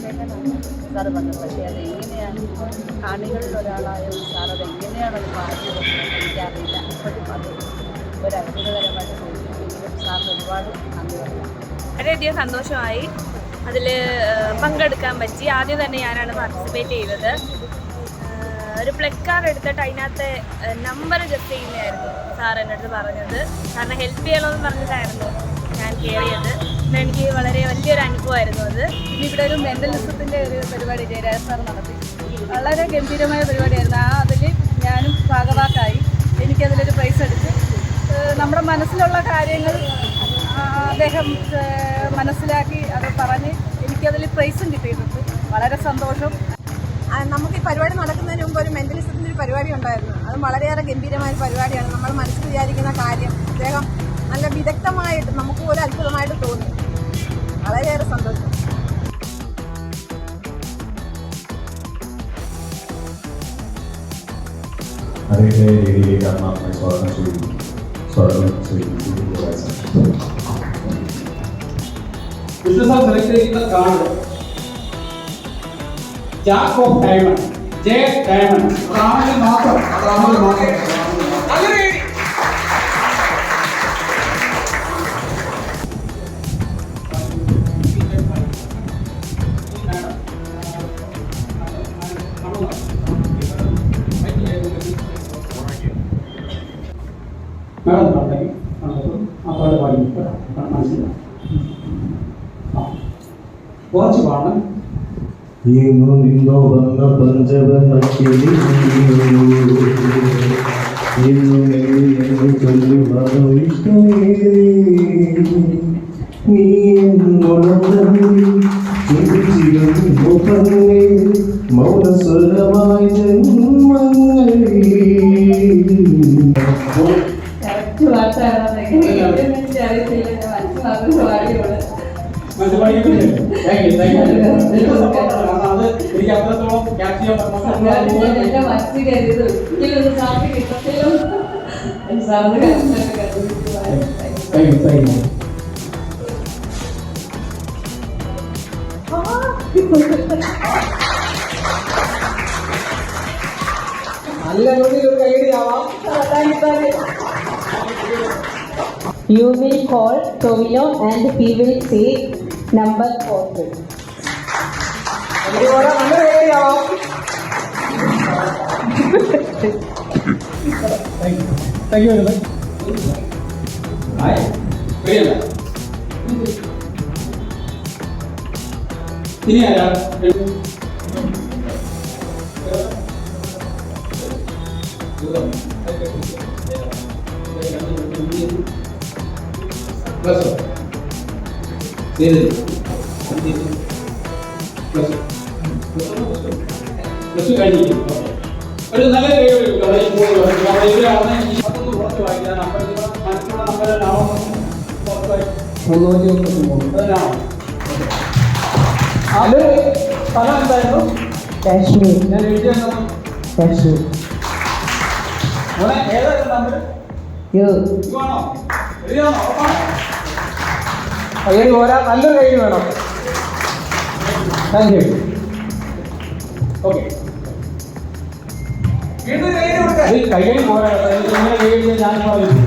കൊടുത്തേക്കാനാണ് sir പറഞ്ഞത്. പക്ഷേ അത് എങ്ങനെയാണ് കാണികളിൽ ഒരാളായ സാർ അത് എങ്ങനെയാണ് അത് പറഞ്ഞു കൊടുക്കുന്നത് എനിക്കറിയില്ല. ഇപ്പോഴും അത് ഒരു അത്ഭുതകരമായിട്ട് തോന്നിയിട്ടുണ്ടെങ്കിലും സാറിന് ഒരുപാട് നന്ദി പറയാം. വളരെയധികം സന്തോഷമായി അതിൽ പങ്കെടുക്കാൻ പറ്റി. ആദ്യം തന്നെ ഞാനാണ് പാർട്ടിസിപ്പേറ്റ് ചെയ്തത്. ഒരു പ്ലക്കാർഡ് എടുത്തിട്ട് അതിനകത്ത് നമ്പർ ജസ്റ്റ് ചെയ്യുന്നതായിരുന്നു സാർ എൻ്റെ അടുത്ത് പറഞ്ഞത്. കാരണം ഹെൽപ്പ് ചെയ്യണമെന്ന് പറഞ്ഞിട്ടായിരുന്നു ഞാൻ കയറിയത്. എനിക്ക് വളരെ വലിയൊരു അനുഭവമായിരുന്നു അത്. പിന്നെ ഇവിടെ ഒരു മെൻ്റലിസത്തിൻ്റെ ഒരു പരിപാടി ജയരാജ് സാർ നടത്തി. വളരെ ഗംഭീരമായ പരിപാടിയായിരുന്നു. അതിൽ ഞാനും ഭാഗവാക്കായി. എനിക്കതിലൊരു പ്രൈസ് എടുത്ത് നമ്മുടെ മനസ്സിലുള്ള കാര്യങ്ങൾ അദ്ദേഹം മനസ്സിലാക്കി അത് പറഞ്ഞ് എനിക്കതിൽ പ്രൈസും കിട്ടിയിട്ടുണ്ട്. വളരെ സന്തോഷം. നമുക്ക് ഈ പരിപാടി നടക്കുന്നതിന് മുമ്പ് ഒരു മെൻ്റലിസത്തിൻ്റെ ഒരു പരിപാടി ഉണ്ടായിരുന്നു. അത് വളരെയേറെ ഗംഭീരമായ ഒരു പരിപാടിയാണ്. നമ്മൾ മനസ്സിൽ വിചാരിക്കുന്ന കാര്യം അദ്ദേഹം നല്ല വിദഗ്ധമായിട്ട് നമുക്ക് പോലും അത്ഭുതമായിട്ട് തോന്നി. വളരെയേറെ സന്തോഷം. അതിൻ്റെ രീതിയിലേക്കാണ് നമ്മൾ സ്വാഗതം ചെയ്യുന്നത്. വിഷ്ണു സാർ സെലക്ട് ചെയ്യുന്ന card jack of diamond, J diamond. റാമിൽ മാത്രം മേഡം കണ്ടെങ്കിൽ ആ പാട്ട് പാടി മനസ്സിലാവും. കുറച്ച് പാടണം. ഇന്നു നിന്നോ വന്ന പഞ്ചവനക്കിളി ഇന്നു എന്നു ചൊല്ലി വന്നു ഇഷ്ടമേ നീ ചിരിച്ചിരുന്നു പന്നേ മൗനസ്വരമായി ജന്മങ്ങളിൽ. എനിക്ക് അത്രത്തോളം ക്യാച്ച് ചെയ്യാൻ നല്ല ഒരു കൈയടിയാവാം. You will call Tovilo and he will say number 4. Thank you very much. Hi. ഇനി ആരാ? പ്ലസ് കഴിഞ്ഞിരിക്കും. ഒരു നല്ല സ്ഥലം എന്തായിരുന്നു? Kashmir. ഞാൻ എഴുതിയാണോ? Kashmir. ഏതായിരുന്നു നമ്പർ? You. ഇതാണോ? എഴുതിയാണോ? കയ്യടി പോരാ, നല്ലൊരു കയ്യടി വേണം. Thank you. ഓക്കെ, കയ്യടി പോരാ, ഇങ്ങനെ കയ്യടി ഞാൻ പറയും.